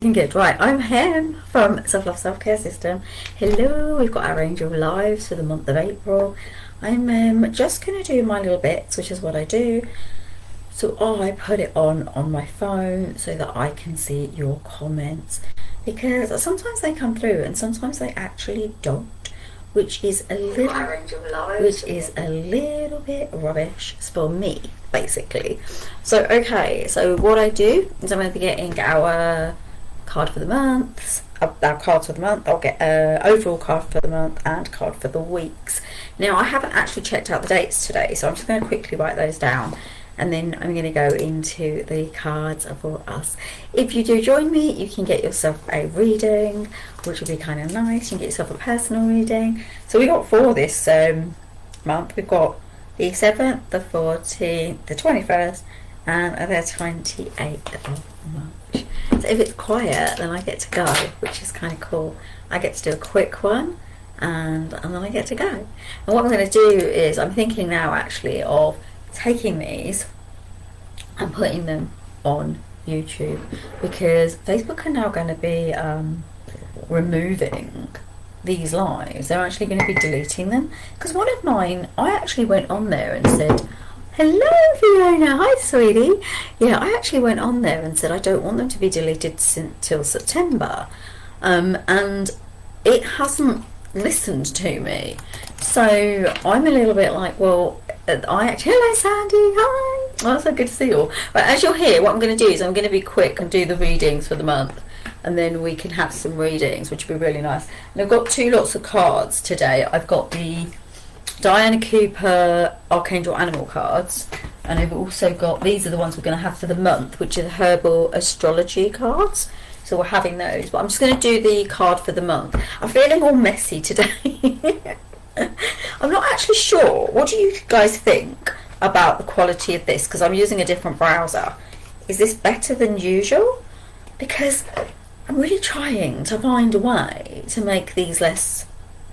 Good, right, I'm Hem from Self Love Self Care System. Hello, we've got our angel lives for the month of April. I'm just going to do my little bits, which is what I do. So I put it on my phone so that I can see your comments, because sometimes they come through and sometimes they actually don't, which is a little bit rubbish for me, basically. So okay, so what I do is I'm going to be getting our card for the month, our cards for the month. I'll get an overall card for the month and card for the weeks. Now I haven't actually checked out the dates today, so I'm just going to quickly write those down and then I'm going to go into the cards for us. If you do join me, you can get yourself a reading, which will be kind of nice. You can get yourself a personal reading. So we got four this month. We've got the 7th, the 14th, the 21st and the 28th of March. So if it's quiet, then I get to go, which is kind of cool. I get to do a quick one and then I get to go. And what I'm going to do is, I'm thinking now actually of taking these and putting them on YouTube, because Facebook are now going to be removing these lives. They're actually going to be deleting them, because one of mine, I actually went on there and said, hello Fiona, hi sweetie. Yeah, I actually went on there and said I don't want them to be deleted till September, and it hasn't listened to me. So I'm a little bit like, well, hello Sandy, hi. Oh, so good to see you all. But as you'll hear, what I'm going to do is I'm going to be quick and do the readings for the month, and then we can have some readings, which will be really nice. And I've got two lots of cards today. I've got the Diana Cooper Archangel Animal cards, and I've also got, these are the ones we're going to have for the month, which are the Herbal Astrology cards. So we're having those, but I'm just going to do the card for the month. I'm feeling all messy today. I'm not actually sure. What do you guys think about the quality of this? Because I'm using a different browser. Is this better than usual? Because I'm really trying to find a way to make these less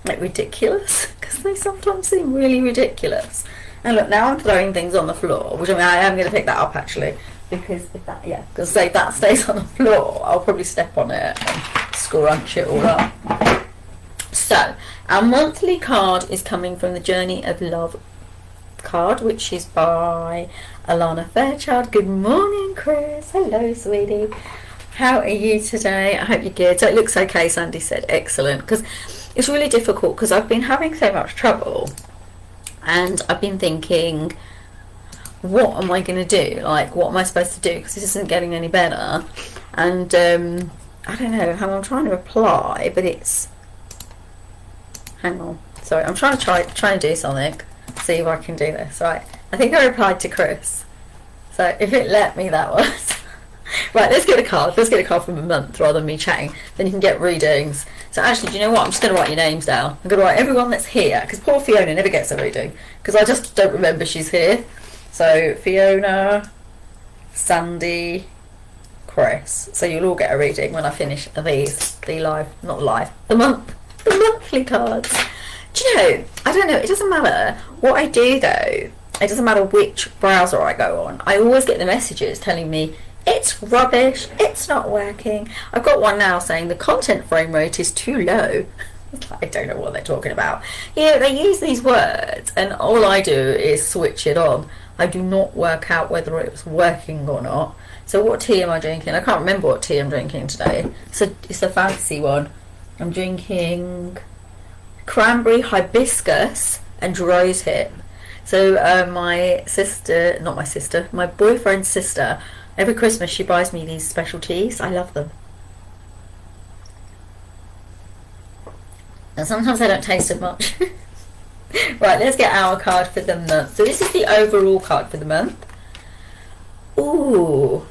ridiculous, because they sometimes seem really ridiculous. And look, now I'm throwing things on the floor, which I am going to pick that up actually, because if that, because say that stays on the floor, I'll probably step on it and scrunch it all up. So our monthly card is coming from the Journey of Love card, which is by Alana Fairchild. Good morning, Chris. Hello, sweetie. How are you today? I hope you're good. So it looks okay, Sandy said. Excellent. Because it's really difficult, because I've been having so much trouble and I've been thinking, what am I going to do? Like, what am I supposed to do? Because this isn't getting any better. And I don't know how I'm trying to reply, but it's, hang on, sorry, I'm trying to do something, see if I can do this. Right, I think I replied to Chris, so if it let me, that was right. Let's get a card from a month rather than me chatting, then you can get readings. So actually, do you know what, I'm just going to write your names down. I'm going to write everyone that's here, because poor Fiona never gets a reading because I just don't remember she's here. So Fiona, Sandy, Chris, so you'll all get a reading when I finish these, the monthly cards. Do you know, I don't know, it doesn't matter what I do though, it doesn't matter which browser I go on, I always get the messages telling me it's rubbish, it's not working. I've got one now saying the content frame rate is too low. I don't know what they're talking about. Yeah, they use these words and all I do is switch it on. I do not work out whether it's working or not. So what tea am I drinking? I can't remember what tea I'm drinking today. So it's the fancy one. I'm drinking cranberry, hibiscus and rose hip. So my boyfriend's sister, every Christmas she buys me these special teas. I love them. And sometimes they don't taste as much. Right, let's get our card for the month. So this is the overall card for the month. Ooh,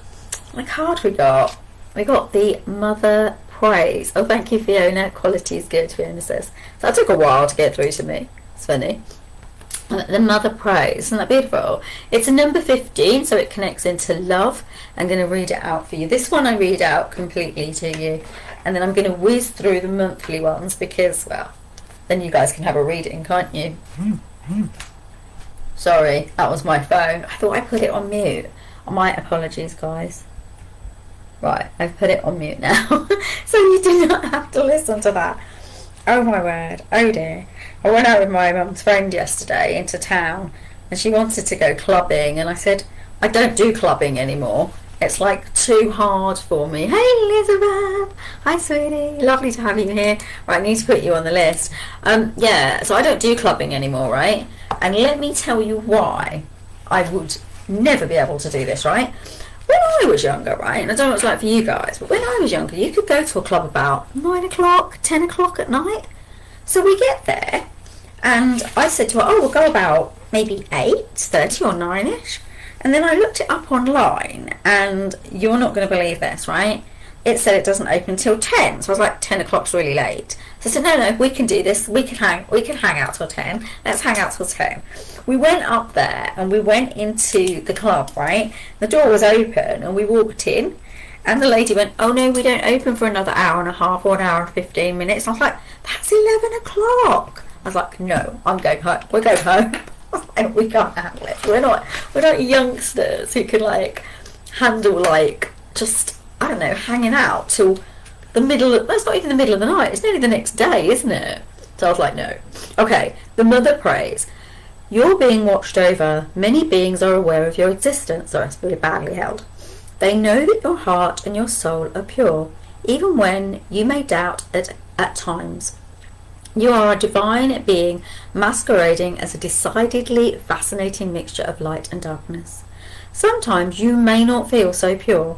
what card we got? We got the Mother Praise. Oh, thank you, Fiona. Quality is good, Fiona says. So that took a while to get through to me. It's funny. The Mother Praise. Isn't that beautiful? It's a number 15, so it connects into love. I'm going to read it out for you. This one I read out completely to you. And then I'm going to whiz through the monthly ones because, well, then you guys can have a reading, can't you? Sorry, that was my phone. I thought I put it on mute. My apologies, guys. Right, I've put it on mute now. So you do not have to listen to that. Oh my word, oh dear. I went out with my mum's friend yesterday into town, and she wanted to go clubbing, and I said, I don't do clubbing anymore. It's like too hard for me. Hey Elizabeth, hi sweetie, lovely to have you here. Right, I need to put you on the list. Yeah, so I don't do clubbing anymore, right? And let me tell you why I would never be able to do this, right? When I was younger, right, and I don't know what it's like for you guys, but when I was younger, you could go to a club about 9 o'clock, 10 o'clock at night. So we get there, and I said to her, oh, we'll go about maybe 8:30 or 9ish. And then I looked it up online, and you're not going to believe this, right? It said it doesn't open until 10. So I was like, 10 o'clock's really late. So I said, no, we can do this. We can hang out till 10. Let's hang out till 10. We went up there, and we went into the club, right? The door was open, and we walked in, and the lady went, oh no, we don't open for another hour and a half or an hour and 15 minutes. And I was like, that's 11 o'clock. I was like, no, I'm going home. We're going home. And we can't handle it. We're not youngsters who can like handle like just, I don't know, hanging out till the middle of, that's not even the middle of the night, it's nearly the next day, isn't it? So I was like, no. Okay, the mother prays. You're being watched over. Many beings are aware of your existence, or it's really badly held. They know that your heart and your soul are pure, even when you may doubt it at times. You are a divine being masquerading as a decidedly fascinating mixture of light and darkness. Sometimes you may not feel so pure.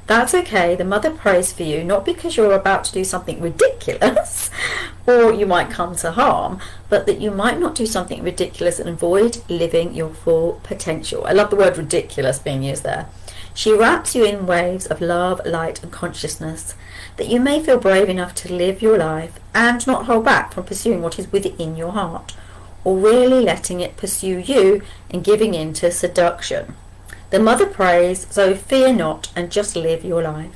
That's okay. The mother prays for you, not because you're about to do something ridiculous or you might come to harm, but that you might not do something ridiculous and avoid living your full potential. I love the word ridiculous being used there. She wraps you in waves of love, light and consciousness, that you may feel brave enough to live your life and not hold back from pursuing what is within your heart, or really letting it pursue you and giving in to seduction. The mother prays, so fear not and just live your life.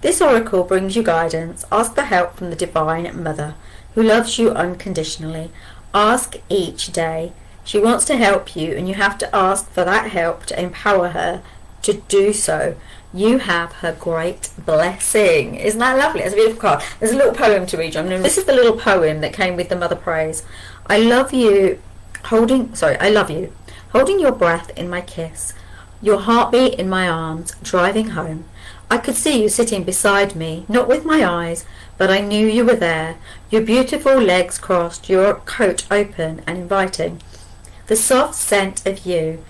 This oracle brings you guidance. Ask for help from the divine mother, who loves you unconditionally. Ask each day. She wants to help you, and you have to ask for that help to empower her to do so. You have her great blessing. Isn't that lovely? It's a beautiful card. There's a little poem to read you. This is the little poem that came with the mother praise. I love you, holding your breath in my kiss, your heartbeat in my arms, driving home. I could see you sitting beside me, not with my eyes, but I knew you were there, your beautiful legs crossed, your coat open and inviting. The soft scent of you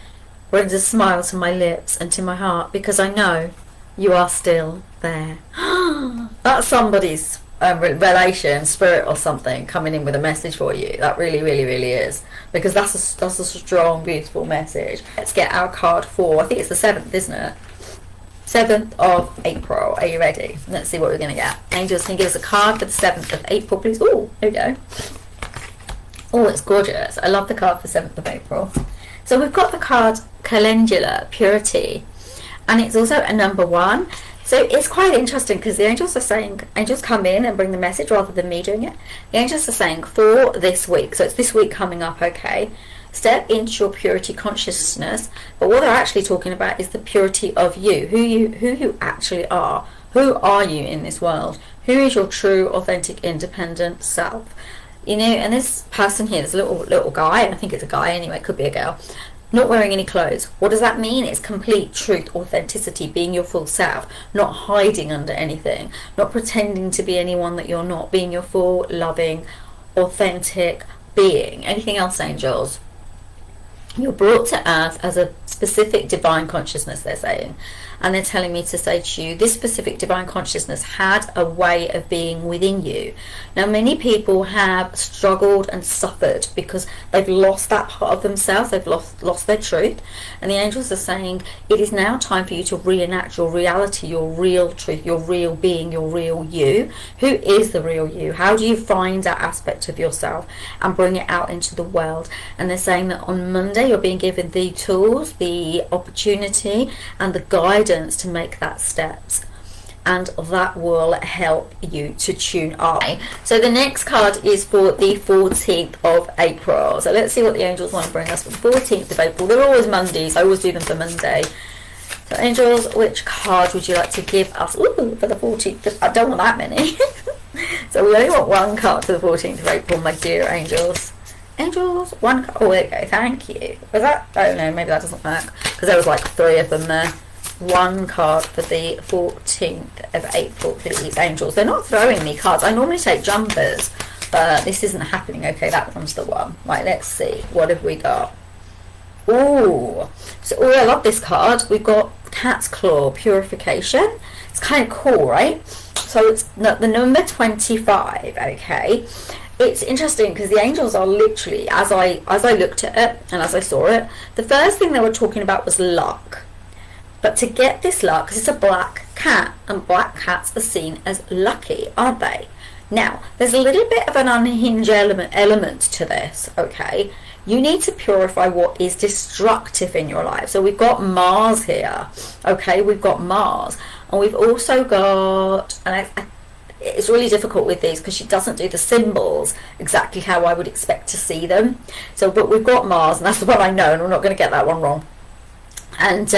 brings a smile to my lips and to my heart, because I know you are still there. That's somebody's relation, spirit or something coming in with a message for you. That really, really, really is, because that's a strong, beautiful message. Let's get our card for, I think it's the 7th, isn't it? 7th of April. Are you ready? Let's see what we're going to get. Angels, can you give us a card for the 7th of April, please? Oh, here we go. Oh, it's gorgeous. I love the card for 7th of April. So we've got the card Calendula, Purity, and it's also a number 1. So it's quite interesting because the angels are saying, angels come in and bring the message rather than me doing it. The angels are saying for this week, so it's this week coming up, okay, step into your purity consciousness. But what they're actually talking about is the purity of you, who you actually are. Who are you in this world? Who is your true, authentic, independent self? You know, and this person here, this little guy, and I think it's a guy anyway, it could be a girl, not wearing any clothes. What does that mean? It's complete truth, authenticity, being your full self, not hiding under anything, not pretending to be anyone that you're not, being your full, loving, authentic being. Anything else, angels? You're brought to earth as a specific divine consciousness, they're saying. And they're telling me to say to you, this specific divine consciousness had a way of being within you. Now, many people have struggled and suffered because they've lost that part of themselves. They've lost their truth. And the angels are saying, it is now time for you to reenact your reality, your real truth, your real being, your real you. Who is the real you? How do you find that aspect of yourself and bring it out into the world? And they're saying that on Monday, you're being given the tools, the opportunity, and the guidance to make that steps, and that will help you to tune up. So the next card is for the 14th of April. So let's see what the angels want to bring us for the 14th of April. They're always Mondays. I always do them for Monday. So angels, which card would you like to give us? Ooh, for the 14th. I don't want that many. So we only want one card for the 14th of April, my dear angels. Angels, one card. Oh, there you go. Thank you. Was that? Oh no, maybe that doesn't work because there was like 3 of them there. One card for the 14th of April, please, angels. They're not throwing me cards. I normally take jumpers, but this isn't happening. Okay, that one's the one. Right, let's see. What have we got? Ooh. So, oh, I love this card. We've got Cat's Claw Purification. It's kind of cool, right? So it's the number 25, okay? It's interesting because the angels are literally, as I looked at it and as I saw it, the first thing they were talking about was luck. But to get this luck, because it's a black cat, and black cats are seen as lucky, aren't they? Now, there's a little bit of an unhinged element to this, okay? You need to purify what is destructive in your life. So we've got Mars here, okay? We've got Mars. And we've also got, and it's really difficult with these because she doesn't do the symbols exactly how I would expect to see them. So, but we've got Mars, and that's the one I know, and we're not going to get that one wrong. And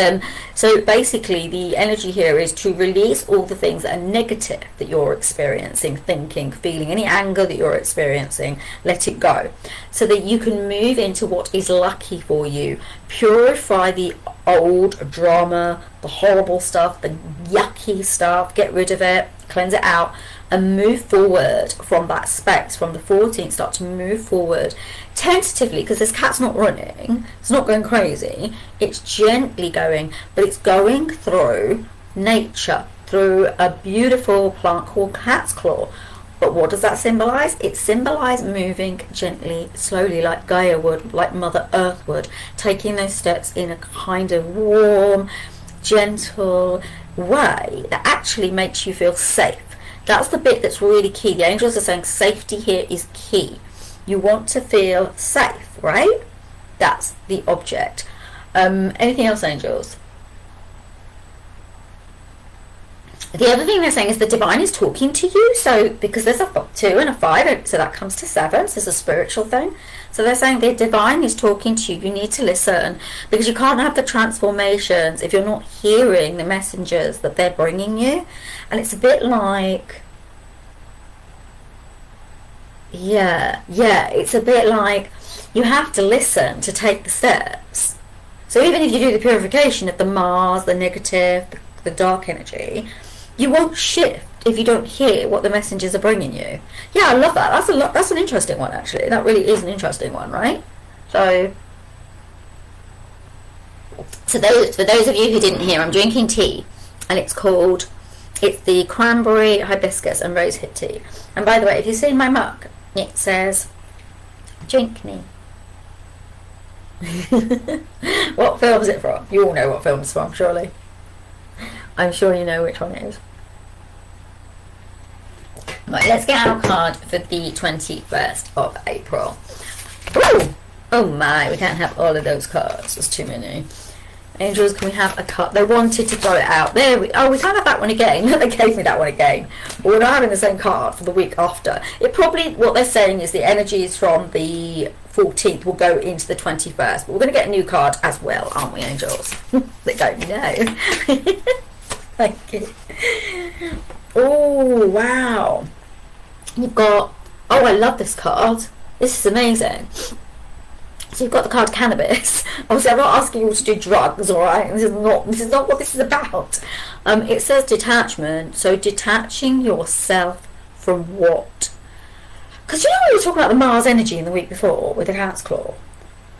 so basically the energy here is to release all the things that are negative that you're experiencing, thinking, feeling, any anger that you're experiencing, let it go. So that you can move into what is lucky for you. Purify the old drama, the horrible stuff, the yucky stuff, get rid of it, cleanse it out, and move forward from that space. From the 14th, start to move forward tentatively, because this cat's not running, it's not going crazy, it's gently going, but it's going through nature, through a beautiful plant called Cat's Claw. But what does that symbolize? It symbolizes moving gently, slowly, like Gaia would, like Mother Earth would, taking those steps in a kind of warm, gentle way that actually makes you feel safe. That's the bit that's really key. The angels are saying safety here is key. You want to feel safe, right? That's the object. Anything else, angels? The other thing they're saying is the divine is talking to you. So because there's a 2 and a 5, so that comes to 7. So it's a spiritual thing. So they're saying the divine is talking to you. You need to listen, because you can't have the transformations if you're not hearing the messengers that they're bringing you. And it's a bit like, yeah, it's a bit like you have to listen to take the steps. So even if you do the purification of the Mars, the negative, the dark energy, you won't shift if you don't hear what the messengers are bringing you. Yeah, I love that. That's an interesting one, actually. That really is an interesting one, right? So for those of you who didn't hear, I'm drinking tea, and it's the cranberry, hibiscus and rosehip tea. And by the way, if you see my mug, it says drink me. What film is it from? You all know what film it's from, surely. I'm sure you know which one it is. Right, let's get our card for the 21st of April. Ooh! Oh my, we can't have all of those cards. There's too many. Angels, can we have a card? They wanted to throw it out. There we can't have that one again. They gave me that one again. But we're not having the same card for the week after. It probably, what they're saying is the energies from the 14th will go into the 21st. But we're going to get a new card as well, aren't we, angels? They go, no. Thank you. Oh, wow. You've got, oh, I love this card. This is amazing. So you've got the card cannabis. Obviously, I'm not asking you to do drugs, all right? This is not what this is about. It says detachment. So detaching yourself from what? Because you know we were talking about the Mars energy in the week before with the Cat's Claw,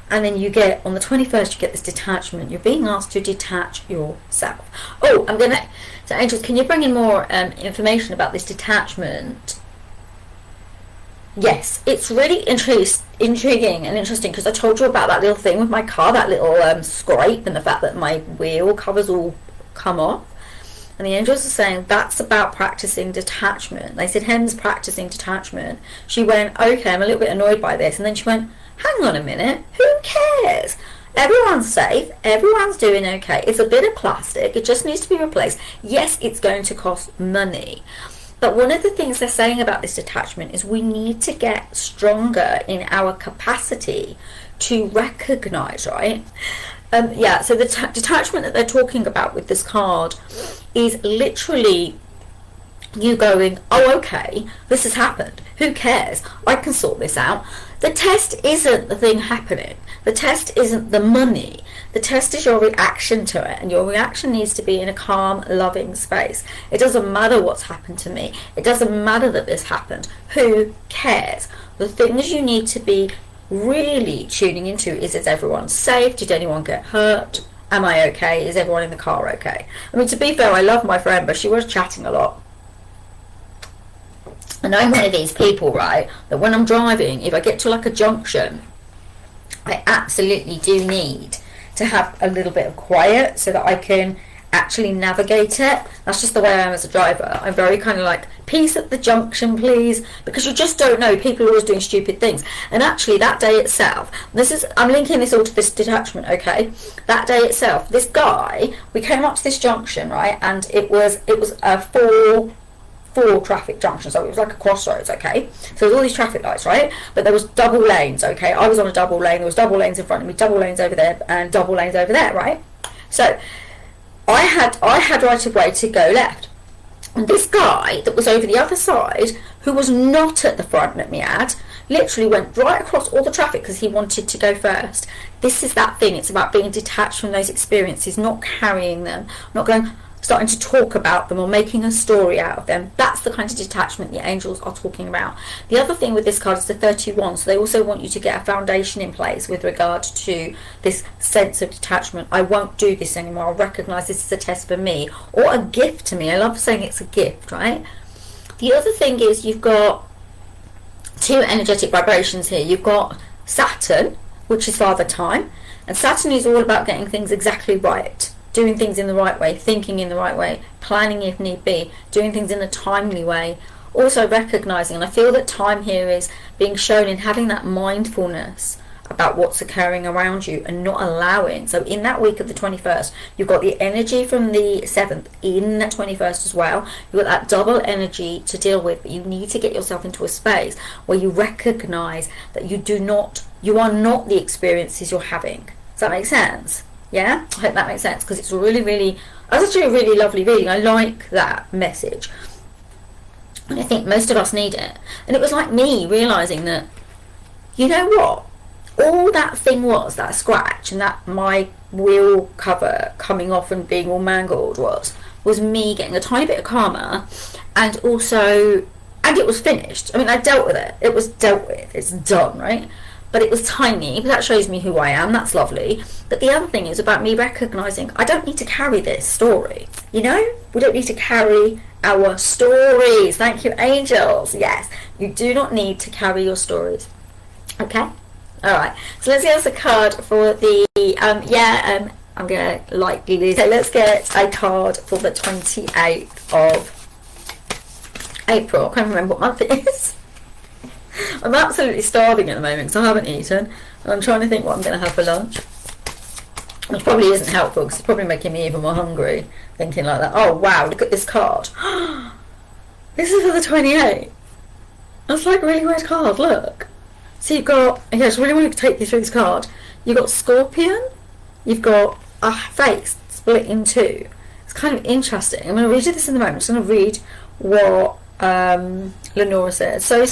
and then you get on the 21st you get this detachment. You're being asked to detach yourself. Oh, so angels, can you bring in more information about this detachment? Yes, it's really intriguing and interesting, because I told you about that little thing with my car, that little scrape, and the fact that my wheel covers all come off. And the angels are saying that's about practicing detachment. They said, Hem's practicing detachment. She went, okay, I'm a little bit annoyed by this. And then she went, hang on a minute, who cares? Everyone's safe, everyone's doing okay. It's a bit of plastic, it just needs to be replaced. Yes, it's going to cost money. But one of the things they're saying about this detachment is we need to get stronger in our capacity to recognize, right? Yeah, so the detachment that they're talking about with this card is literally you going, oh, okay, this has happened. Who cares? I can sort this out. The test isn't the thing happening. The test isn't the money. The test is your reaction to it, and your reaction needs to be in a calm, loving space. It doesn't matter what's happened to me. It doesn't matter that this happened. Who cares? The things you need to be really tuning into is everyone safe? Did anyone get hurt? Am I okay? Is everyone in the car okay? I mean, to be fair, I love my friend, but she was chatting a lot. And I'm one of these people, right, that when I'm driving, if I get to like a junction, I absolutely do need to have a little bit of quiet so that I can actually navigate it. That's just the way I am as a driver. I'm very kind of like, peace at the junction please, because you just don't know, people are always doing stupid things. And actually that day itself, I'm linking this all to this detachment, okay? That day itself, this guy, we came up to this junction, right, and it was a four traffic junction, so it was like a crossroads, okay? So there's all these traffic lights, right? But there was double lanes, okay? I was on a double lane, there was double lanes in front of me, double lanes over there, and double lanes over there, right? So I had right of way to go left. And this guy that was over the other side, who was not at the front, let me add, literally went right across all the traffic because he wanted to go first. This is that thing. It's about being detached from those experiences, not carrying them, not starting to talk about them or making a story out of them. That's the kind of detachment the angels are talking about. The other thing with this card is the 31, so they also want you to get a foundation in place with regard to this sense of detachment. I won't do this anymore. I'll recognise this is a test for me, or a gift to me. I love saying it's a gift, right? The other thing is you've got two energetic vibrations here. You've got Saturn, which is Father Time, and Saturn is all about getting things exactly right, doing things in the right way, thinking in the right way, planning if need be, doing things in a timely way, also recognising, and I feel that time here is being shown in having that mindfulness about what's occurring around you and not allowing. So in that week of the 21st, you've got the energy from the 7th in the 21st as well. You've got that double energy to deal with, but you need to get yourself into a space where you recognise that you are not the experiences you're having. Does that make sense? Yeah, I hope that makes sense, because it's really, that's actually a really lovely reading. I like that message, and I think most of us need it. And it was like me realising that, you know what, all that thing was, that scratch and that my wheel cover coming off and being all mangled was me getting a tiny bit of karma, and it was finished. I mean, I dealt with it. It was dealt with. It's done, right? But it was tiny, but that shows me who I am. That's lovely. But the other thing is about me recognising I don't need to carry this story. You know? We don't need to carry our stories. Thank you, angels. Yes, you do not need to carry your stories. Okay? Alright. So let's get us a card for the... I'm going to lightly lose. So let's get a card for the 28th of April. I can't remember what month it is. I'm absolutely starving at the moment because I haven't eaten, and I'm trying to think what I'm going to have for lunch, which probably isn't helpful because it's probably making me even more hungry thinking like that. Oh wow, look at this card. This is for the 28th. That's like a really weird card, look. So you've got, okay, I just really want to take you through this card. You've got Scorpion, you've got a face split in two. It's kind of interesting. I'm going to read you this in a moment. I'm just going to read what Lenora says. So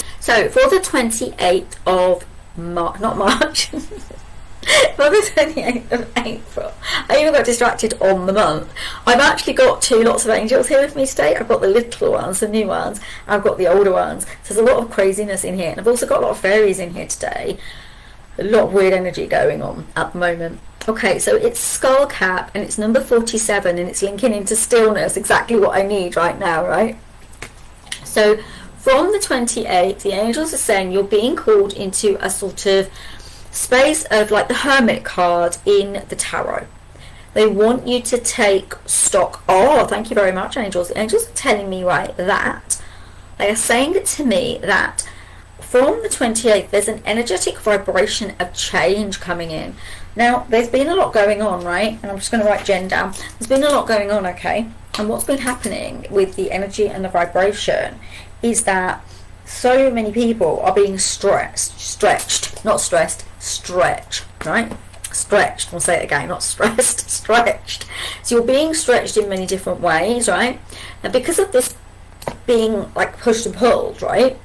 for the 28th of March, for the 28th of April, I even got distracted on the month. I've actually got lots of angels here with me today. I've got the little ones, the new ones, I've got the older ones. So there's a lot of craziness in here, and I've also got a lot of fairies in here today. A lot of weird energy going on at the moment. Okay, so it's Skull Cap, and it's number 47, and it's linking into stillness, exactly what I need right now, right? So from the 28th, the angels are saying you're being called into a sort of space of like the Hermit card in the tarot. They want you to take stock. Oh, thank you very much, angels. The angels are telling me right that they are saying to me that from the 28th, there's an energetic vibration of change coming in. Now, there's been a lot going on, right? And I'm just going to write Jen down. There's been a lot going on, okay? And what's been happening with the energy and the vibration is that so many people are being stretched, not stressed, stretched, right? stretched. We'll say it again, not stressed, stretched. So you're being stretched in many different ways, right? And because of this being like pushed and pulled, right,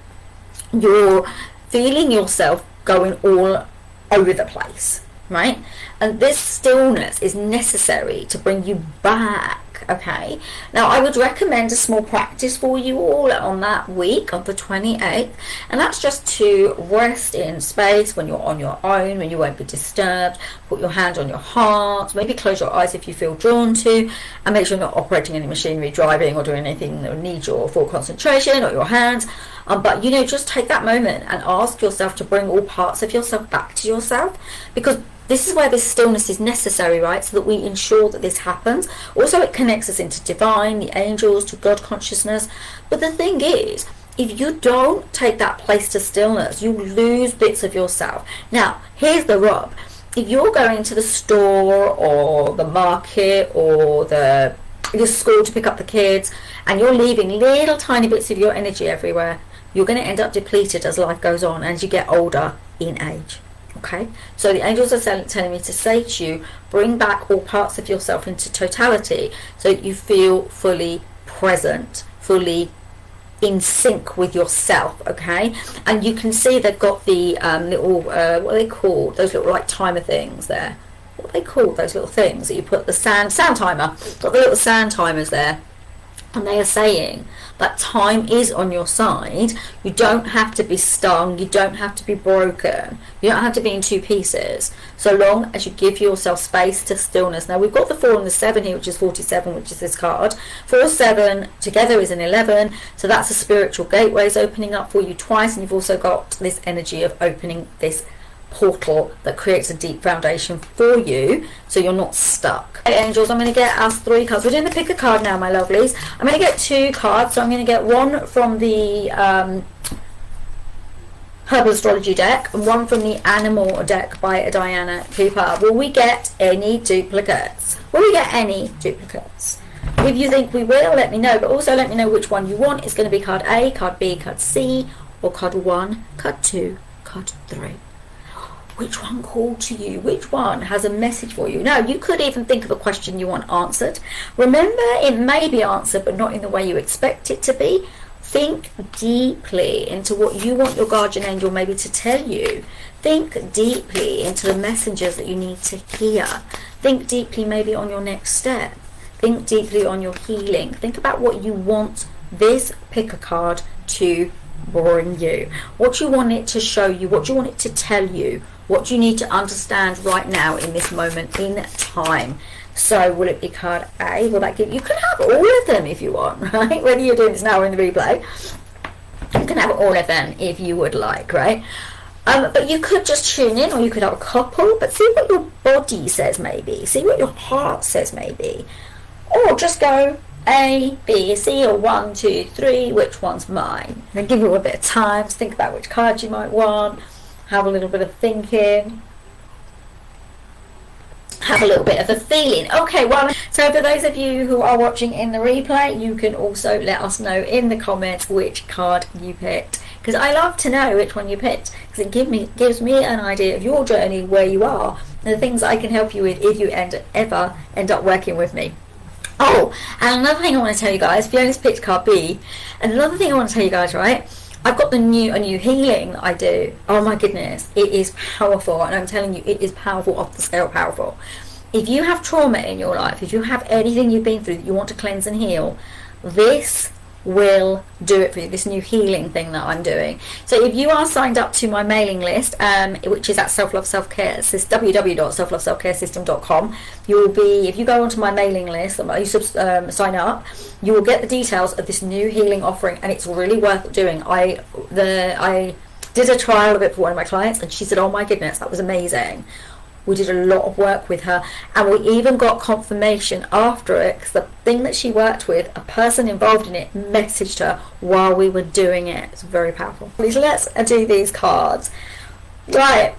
you're feeling yourself going all over the place, right? And this stillness is necessary to bring you back. Okay, now I would recommend a small practice for you all on that week of the 28th, and that's just to rest in space when you're on your own, when you won't be disturbed. Put your hand on your heart, maybe close your eyes if you feel drawn to, and make sure you're not operating any machinery, driving, or doing anything that needs your full concentration, or your hands. But you know, just take that moment and ask yourself to bring all parts of yourself back to yourself, because this is where this stillness is necessary, right? So that we ensure that this happens. Also, it connects us into divine, the angels, to God consciousness. But the thing is, if you don't take that place to stillness, you lose bits of yourself. Now, here's the rub. If you're going to the store or the market or your school to pick up the kids, and you're leaving little tiny bits of your energy everywhere, you're going to end up depleted as life goes on, and as you get older in age. Okay, so the angels are telling me to say to you, bring back all parts of yourself into totality, so that you feel fully present, fully in sync with yourself. Okay, and you can see they've got the little what are they called, those little like timer things there, what are they called, those little things that you put the sound timer, got the little sound timers there. And they are saying that time is on your side. You don't have to be stung. You don't have to be broken. You don't have to be in two pieces. So long as you give yourself space to stillness. Now, we've got the 4 and the 7 here, which is 47, which is this card. 4, 7 together is an 11. So that's a spiritual gateways opening up for you twice. And you've also got this energy of opening this portal that creates a deep foundation for you, so you're not stuck. Okay, angels, I'm going to get us 3 cards. We're doing the pick a card now, my lovelies. I'm going to get 2 cards. So I'm going to get one from the Herbal Astrology deck and one from the Animal deck by Adriana Cooper. Will we get any duplicates? Will we get any duplicates? If you think we will, let me know, but also let me know which one you want. It's going to be card A, card B, card C, or card 1, card 2, card 3. Which one called to you? Which one has a message for you? Now, you could even think of a question you want answered. Remember, it may be answered, but not in the way you expect it to be. Think deeply into what you want your guardian angel maybe to tell you. Think deeply into the messages that you need to hear. Think deeply maybe on your next step. Think deeply on your healing. Think about what you want this pick a card to bring you. What you want it to show you. What you want it to tell you. What do you need to understand right now in this moment in time? So will it be card A? Will that give you can have all of them if you want, right? Whether you're doing this now or in the replay, you can have all of them if you would like, right? But you could just tune in, or you could have a couple, but see what your body says maybe. See what your heart says maybe. Or just go A, B, C, or 1, 2, 3, which one's mine? And then give you a bit of time to think about which card you might want. Have a little bit of thinking. Have a little bit of a feeling. Okay, well, so for those of you who are watching in the replay, you can also let us know in the comments which card you picked. Because I love to know which one you picked. Because it gives me an idea of your journey, where you are, and the things I can help you with if you ever end up working with me. Oh, and another thing I want to tell you guys, Fiona's picked card B. And another thing I want to tell you guys, right? I've got a new healing that I do. Oh my goodness, it is powerful, and I'm telling you, it is powerful, off the scale powerful. If you have trauma in your life, if you have anything you've been through that you want to cleanse and heal, this will do it for you, this new healing thing that I'm doing. So if you are signed up to my mailing list, which is at www.selfloveselfcaresystem.com, you will be, if you go onto my mailing list, you sign up, you will get the details of this new healing offering, and it's really worth doing. I did a trial of it for one of my clients, and she said, oh my goodness, that was amazing. We did a lot of work with her, and we even got confirmation after it, because the thing that she worked with, a person involved in it messaged her while we were doing it. It's very powerful. Please, let's do these cards. Right,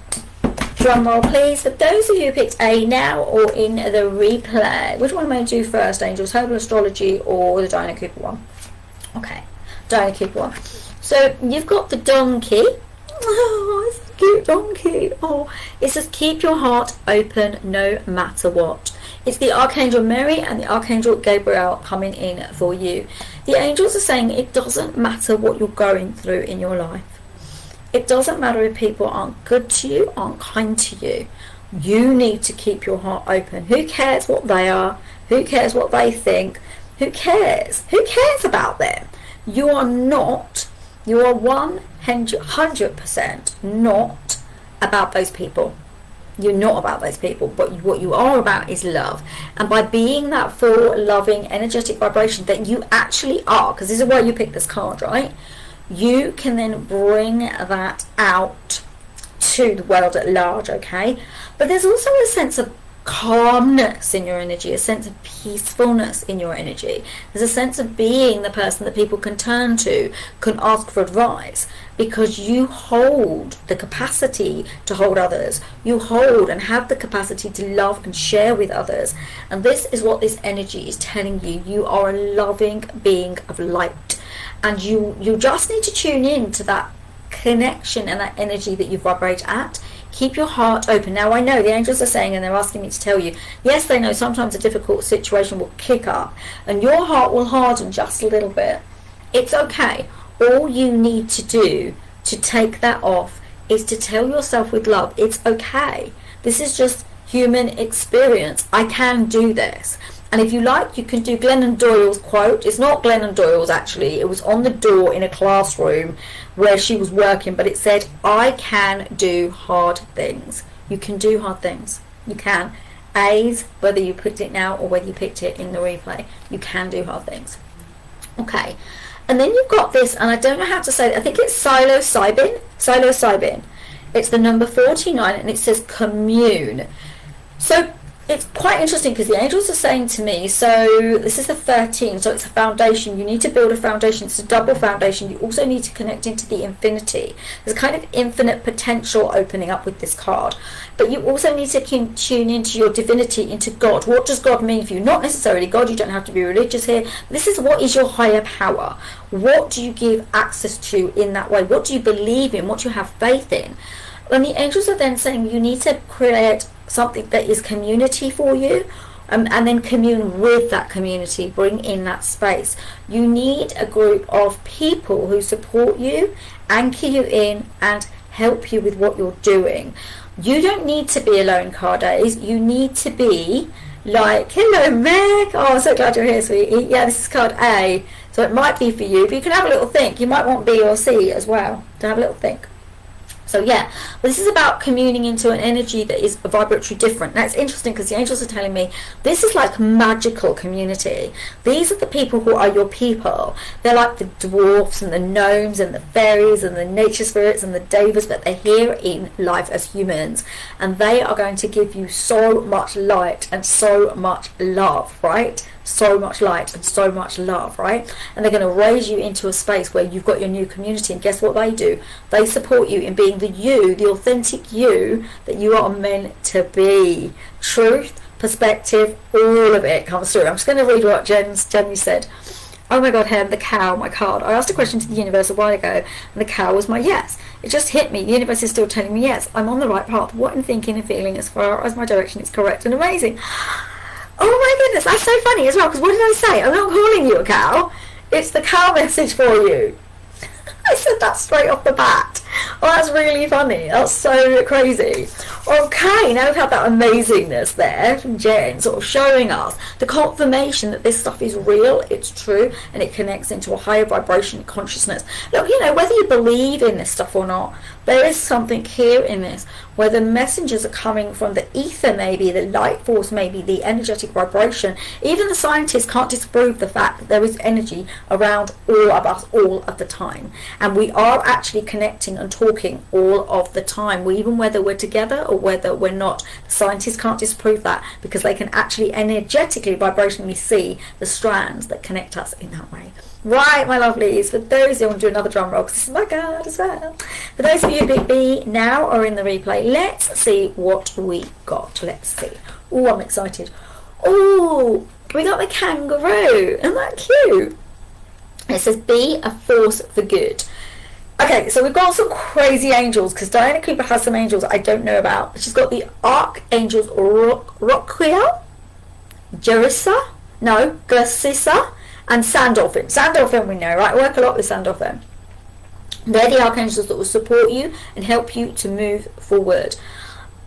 drum roll please. For those of you who picked A now or in the replay, which one am I going to do first, angels? Herbal Astrology or the Diana Cooper one? Okay, Diana Cooper one. So you've got the donkey. Oh, it's a cute donkey. Oh, it says keep your heart open no matter what. It's the Archangel Mary and the Archangel Gabriel coming in for you. The angels are saying it doesn't matter what you're going through in your life. It doesn't matter if people aren't good to you, aren't kind to you. You need to keep your heart open. Who cares what they are? Who cares what they think? Who cares? Who cares about them? You are 100% not about those people. You're not about those people, but what you are about is love. And by being that full, loving, energetic vibration that you actually are, because this is why you picked this card, right? You can then bring that out to the world at large, okay? But there's also a sense of calmness in your energy, a sense of peacefulness in your energy. There's a sense of being the person that people can turn to, can ask for advice, because you hold the capacity to hold others. You hold and have the capacity to love and share with others. And this is what this energy is telling you. You are a loving being of light. And you just need to tune in to that connection and that energy that you vibrate at. Keep your heart open. Now, I know the angels are saying, and they're asking me to tell you, yes, they know sometimes a difficult situation will kick up and your heart will harden just a little bit. It's okay. All you need to do to take that off is to tell yourself with love, it's okay. This is just human experience. I can do this. And if you like, you can do Glennon Doyle's quote. It's not Glennon Doyle's, actually. It was on the door in a classroom where she was working, but it said, I can do hard things. You can do hard things. You can. Ayles, whether you picked it now or whether you picked it in the replay, you can do hard things. Okay. And then you've got this, and I don't know how to say it. I think it's psilocybin. Psilocybin. It's the number 49, and it says commune. So it's quite interesting because the angels are saying to me, so this is the 13, so it's a foundation. You need to build a foundation. It's a double foundation. You also need to connect into the infinity. There's kind of infinite potential opening up with this card. But you also need to tune into your divinity, into God. What does God mean for you? Not necessarily God. You don't have to be religious here. This is what is your higher power. What do you give access to in that way? What do you believe in? What do you have faith in? And the angels are then saying you need to create something that is community for you, and then commune with that community, bring in that space. You need a group of people who support you, anchor you in, and help you with what you're doing. You don't need to be alone, card A's. You need to be like, hello Meg, oh I'm so glad you're here, sweetie. Yeah, this is card A, so it might be for you, but you can have a little think. You might want B or C as well, to have a little think. So yeah, well, this is about communing into an energy that is vibratory different. Now it's interesting because the angels are telling me this is like magical community. These are the people who are your people. They're like the dwarfs and the gnomes and the fairies and the nature spirits and the devas, but they're here in life as humans, and they are going to give you so much light and so much love, right? So much light and so much love, right? And they're going to raise you into a space where you've got your new community, and guess what they do? They support you in being the you, the authentic you that you are meant to be. Truth, perspective, all of it comes through. I'm just going to read what Jenny said. Oh my God, Helen, the cow, my card. I asked a question to the universe a while ago, and the cow was my yes. It just hit me. The universe is still telling me yes, I'm on the right path. What I'm thinking and feeling as far as my direction is correct and amazing. Oh my goodness, that's so funny as well, because what did I say? I'm not calling you a cow. It's the cow message for you. I said that straight off the bat. Oh, that's really funny. That's so crazy. Okay, now we've had that amazingness there from Jen, sort of showing us the confirmation that this stuff is real, it's true, and it connects into a higher vibration consciousness. Look, you know, whether you believe in this stuff or not, there is something here in this where the messengers are coming from the ether, maybe the light force, maybe the energetic vibration. Even the scientists can't disprove the fact that there is energy around all of us all of the time, and we are actually connecting and talking all of the time, even whether we're together or whether we're not. The scientists can't disprove that because they can actually energetically, vibrationally see the strands that connect us in that way. Right, my lovelies, for those who want to do another drum roll, because this is my card as well. For those of you big B now or in the replay, let's see what we got. Let's see. Oh, I'm excited. Oh, we got the kangaroo. Isn't that cute? It says, be a force for good. Okay, so we've got some crazy angels because Diana Cooper has some angels I don't know about. She's got the Archangels Rockquiel, Jerissa, no, Glassissa, and Sandolphin. Sandolphin we know, right? I work a lot with Sandolphin. They're the archangels that will support you and help you to move forward.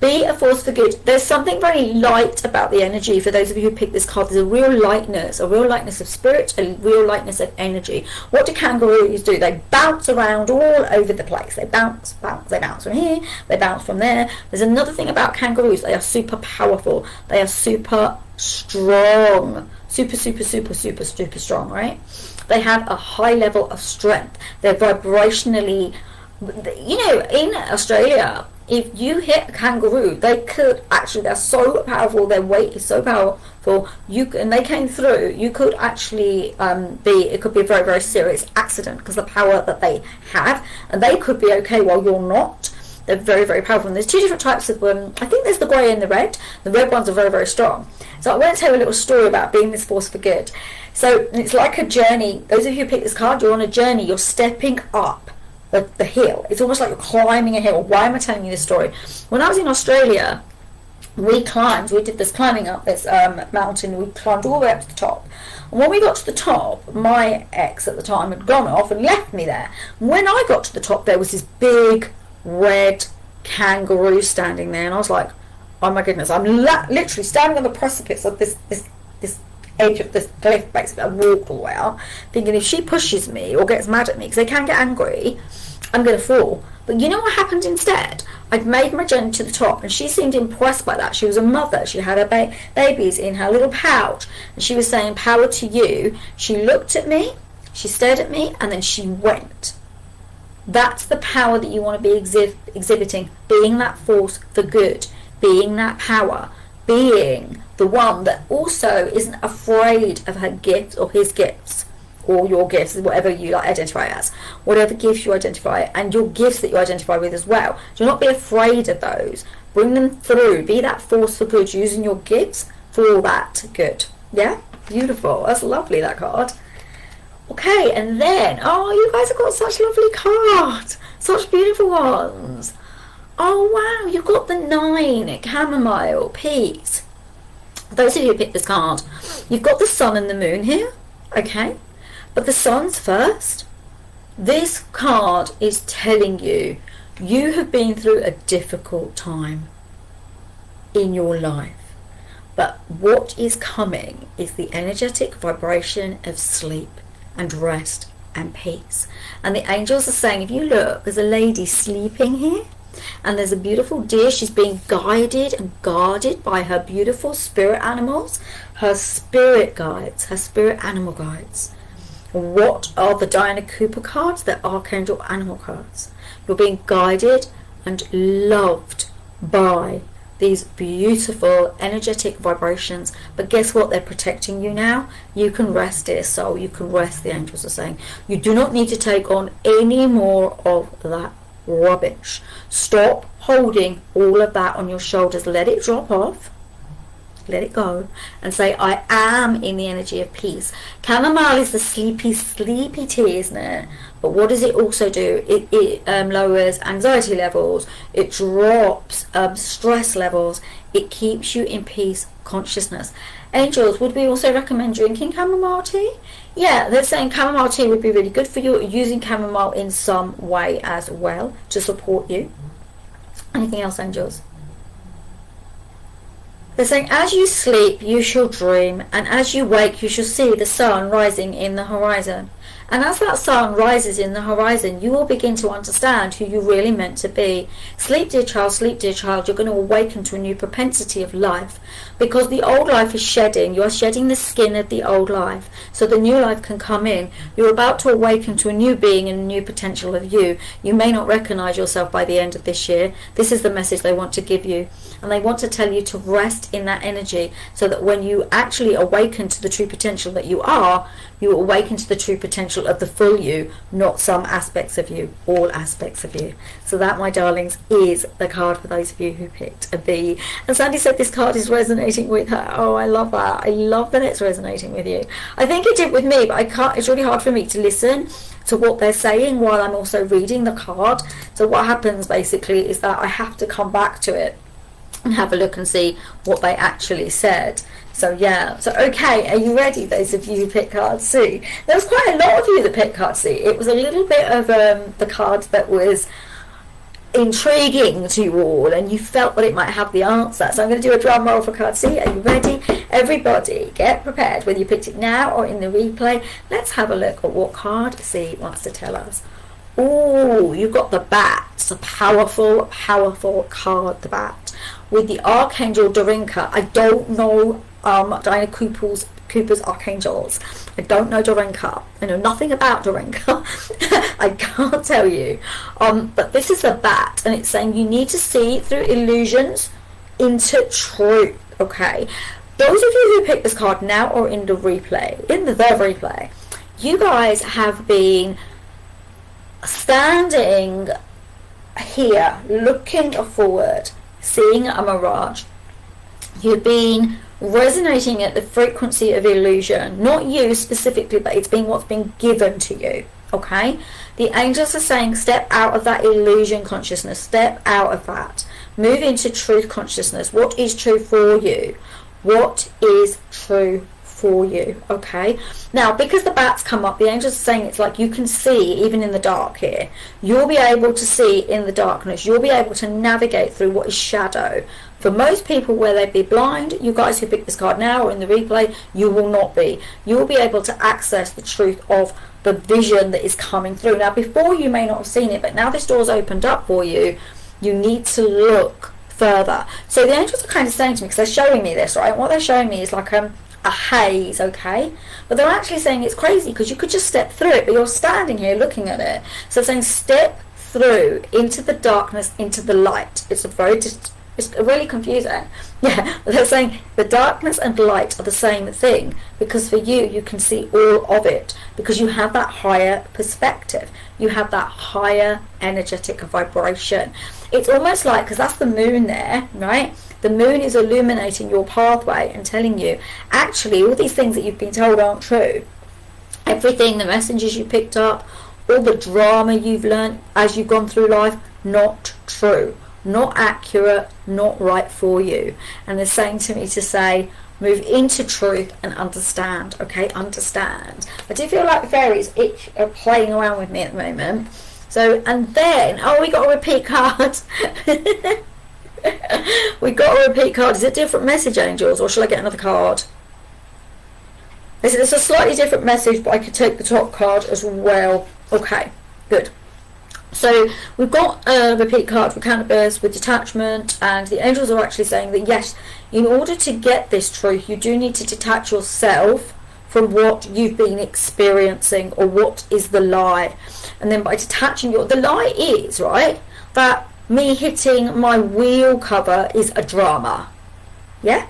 Be a force for good. There's something very light about the energy. For those of you who pick this card, there's a real lightness of spirit, a real lightness of energy. What do kangaroos do? They bounce around all over the place. They bounce, they bounce from here, they bounce from there. There's another thing about kangaroos. They are super powerful. They are super strong. Super strong, right? They have a high level of strength. They're vibrationally, in Australia, if you hit a kangaroo, they could actually, they're so powerful, their weight is so powerful, and they came through, you could actually it could be a very, very serious accident because the power that they have, and they could be okay while you're not. They're very, very powerful. And there's two different types of them. I think there's the grey and the red. The red ones are very, very strong. So I want to tell you a little story about being this force for good. So it's like a journey. Those of you who pick this card, you're on a journey. You're stepping up the hill. It's almost like you're climbing a hill. Why am I telling you this story? When I was in Australia, we did this climbing up this mountain. We climbed all the way up to the top. And when we got to the top, my ex at the time had gone off and left me there. When I got to the top, there was this big red kangaroo standing there, and I was like, oh my goodness, I'm literally standing on the precipice of this edge of this cliff. Basically, I walked all the way up thinking if she pushes me or gets mad at me, because they can get angry, I'm going to fall. But you know what happened instead? I'd made my journey to the top, and she seemed impressed by that. She was a mother. She had her babies in her little pouch, and she was saying, power to you. She looked at me, she stared at me, and then she went. That's the power that you want to be exhibiting, being that force for good, being that power, being the one that also isn't afraid of her gifts or his gifts or your gifts, whatever you identify as, whatever gifts you identify, and your gifts that you identify with as well. Do not be afraid of those. Bring them through. Be that force for good, using your gifts for all that good. Yeah? Beautiful. That's lovely, that card. Okay, and then, oh, you guys have got such lovely cards. Such beautiful ones. Oh, wow, you've got the 9, chamomile, peace. Those of you who picked this card, you've got the sun and the moon here, okay? But the sun's first. This card is telling you, you have been through a difficult time in your life. But what is coming is the energetic vibration of sleep and rest and peace. And the angels are saying, if you look, there's a lady sleeping here, and there's a beautiful deer. She's being guided and guarded by her beautiful spirit animals, her spirit guides, her spirit animal guides. What are the Diana Cooper cards? They're Archangel animal cards. You're being guided and loved by these beautiful energetic vibrations, but guess what? They're protecting you now. You can rest, dear soul. You can rest, the angels are saying. You do not need to take on any more of that rubbish. Stop holding all of that on your shoulders. Let it drop off. Let it go and say, I am in the energy of peace. Chamomile is the sleepy tea, isn't it? But what does it also do? It lowers anxiety levels. It drops stress levels. It keeps you in peace consciousness. Angels, would we also recommend drinking chamomile tea? Yeah, they're saying chamomile tea would be really good for you, using chamomile in some way as well to support you. Anything else, angels? They're saying, as you sleep, you shall dream, and as you wake, you shall see the sun rising in the horizon. And as that sun rises in the horizon, you will begin to understand who you really meant to be. Sleep, dear child, you're going to awaken to a new propensity of life. Because the old life is shedding. You are shedding the skin of the old life, so the new life can come in. You're about to awaken to a new being and a new potential of you. You may not recognize yourself by the end of this year. This is the message they want to give you. And they want to tell you to rest in that energy, so that when you actually awaken to the true potential that you are, you awaken to the true potential potential of the full you, not some aspects of you, all aspects of you. So that, my darlings, is the card for those of you who picked a B. And Sandy said this card is resonating with her. Oh, I love that. I love that it's resonating with you. I think it did with me, but I can't, it's really hard for me to listen to what they're saying while I'm also reading the card. So what happens basically is that I have to come back to it and have a look and see what they actually said. So yeah, so okay, are you ready, those of you who picked card C? There was quite a lot of you that picked card C. It was a little bit of the card that was intriguing to you all, and you felt that it might have the answer. So I'm going to do a drum roll for card C. Are you ready? Everybody get prepared, whether you picked it now or in the replay. Let's have a look at what card C wants to tell us. Oh, you've got the bat. It's a powerful, powerful card, the bat, with the Archangel Dorinka. I don't know Diana Cooper's Archangels. I don't know Dorinka. I know nothing about Dorinka. I can't tell you. But this is a bat, and it's saying you need to see through illusions into truth. Okay, those of you who picked this card now or in the replay, you guys have been standing here, looking forward, seeing a mirage. You've been resonating at the frequency of illusion, not you specifically, but it's been what's been given to you. Okay, the angels are saying step out of that illusion consciousness, step out of that, move into truth consciousness. What is true for you? What is true for you? Okay, now because the bats come up, the angels are saying it's like you can see even in the dark here. You'll be able to see in the darkness. You'll be able to navigate through what is shadow. For most people, where they'd be blind, you guys who picked this card now or in the replay, you will not be. You will be able to access the truth of the vision that is coming through. Now, before you may not have seen it, but now this door's opened up for you, you need to look further. So the angels are kind of saying to me, because they're showing me this, right? What they're showing me is like a haze, okay? But they're actually saying it's crazy because you could just step through it, but you're standing here looking at it. So they're saying step through into the darkness, into the light. It's really confusing. Yeah, they're saying the darkness and light are the same thing, because for you, you can see all of it because you have that higher perspective. You have that higher energetic vibration. It's almost like, because that's the moon there, right? The moon is illuminating your pathway and telling you, actually, all these things that you've been told aren't true. Everything, the messages you picked up, all the drama you've learned as you've gone through life, not true. Not accurate, not right for you. And they're saying to me to say, move into truth and understand. Okay, understand. I do feel like the fairies are playing around with me at the moment. So, and then, oh, we got a repeat card. We got a repeat card. Is it a different message, angels, or shall I get another card? It's a slightly different message, but I could take the top card as well. Okay, good. So we've got a repeat card for cannabis with detachment, and the angels are actually saying that yes, in order to get this truth, you do need to detach yourself from what you've been experiencing or what is the lie. And then by detaching the lie is, right, that me hitting my wheel cover is a drama. Yeah?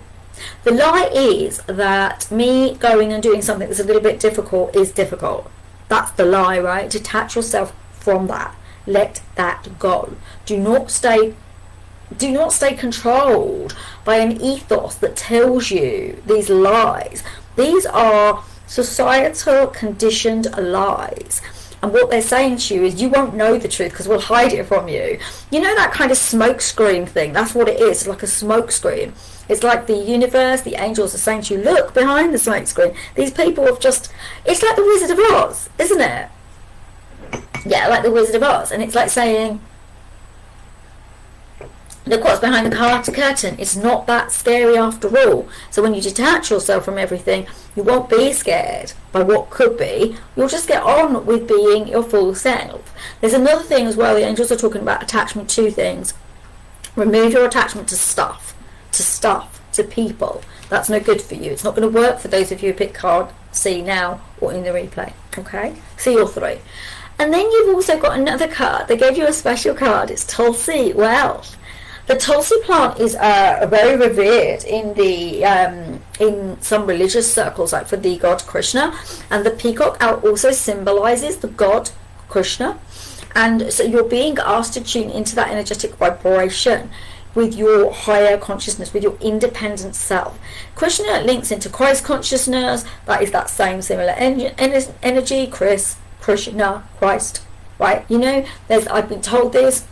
The lie is that me going and doing something that's a little bit difficult is difficult. That's the lie, right? Detach yourself from that. Let that go. Do not stay controlled by an ethos that tells you these lies. These are societal conditioned lies. And what they're saying to you is you won't know the truth because we'll hide it from you. You know that kind of smoke screen thing? That's what it is. It's like a smoke screen. It's like the universe, the angels are saying to you, look behind the smoke screen. These people have just... It's like the Wizard of Oz, isn't it? Yeah, like the Wizard of Oz. And it's like saying, look what's behind the curtain. It's not that scary after all. So when you detach yourself from everything, you won't be scared by what could be. You'll just get on with being your full self. There's another thing as well. The angels are talking about attachment to things. Remove your attachment to stuff, to people. That's no good for you. It's not going to work for those of you who pick card C now or in the replay. Okay? C or 3. And then you've also got another card. They gave you a special card. It's Tulsi Wealth. The Tulsi plant is very revered in the in some religious circles, like for the god Krishna. And the peacock also symbolizes the god Krishna. And so you're being asked to tune into that energetic vibration with your higher consciousness, with your independent self. Krishna links into Christ consciousness. That is that same similar energy. Krishna, Christ, right? You know, I've been told this.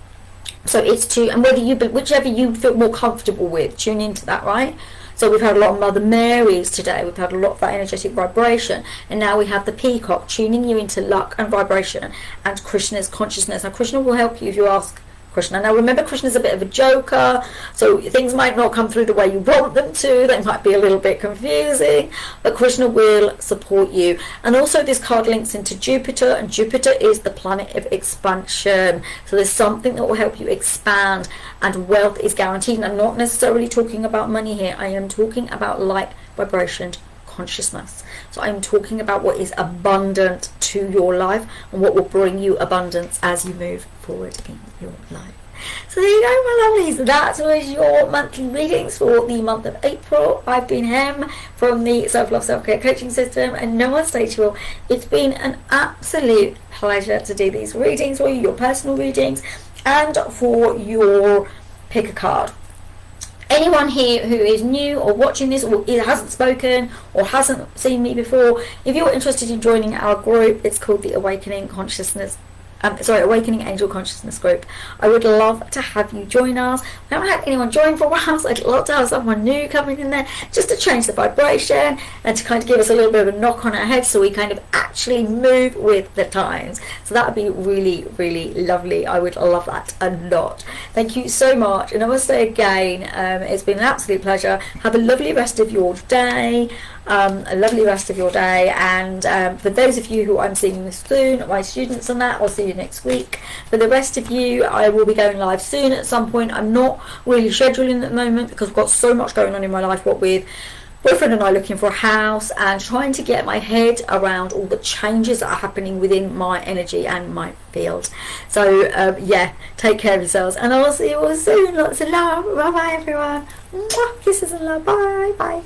So it's to, and whichever you feel more comfortable with, tune into that, right? So we've had a lot of Mother Marys today. We've had a lot of that energetic vibration. And now we have the peacock tuning you into luck and vibration and Krishna's consciousness. Now, Krishna will help you if you ask Krishna. Now, remember, Krishna's a bit of a joker, so things might not come through the way you want them to. They might be a little bit confusing, but Krishna will support you. And also, this card links into Jupiter, and Jupiter is the planet of expansion. So there's something that will help you expand, and wealth is guaranteed. And I'm not necessarily talking about money here. I am talking about light vibration consciousness. So I'm talking about what is abundant to your life and what will bring you abundance as you move forward in your life. So there you go, my lovelies. That was your monthly readings for the month of April. I've been Hem from the Self-Love Self-Care Coaching System, and Namaste to you all. It's been an absolute pleasure to do these readings for you, your personal readings, and for your pick a card. Anyone here who is new or watching this or hasn't spoken or hasn't seen me before, if you're interested in joining our group, it's called the Awakening Angel Consciousness Group. I would love to have you join us. We haven't had anyone join for a while, so I'd love to have someone new coming in there just to change the vibration and to kind of give us a little bit of a knock on our head so we kind of actually move with the times. So that would be really, really lovely. I would love that a lot. Thank you so much. And I must say again, it's been an absolute pleasure. Have a lovely rest of your day. And for those of you who I'm seeing soon, my students and that, I'll see you next week. For the rest of you, I will be going live soon at some point. I'm not really scheduling at the moment because I've got so much going on in my life, what with boyfriend and I looking for a house and trying to get my head around all the changes that are happening within my energy and my field. So yeah, take care of yourselves, and I'll see you all soon. Lots of love. Bye bye everyone. Mwah. Kisses and love. Bye bye.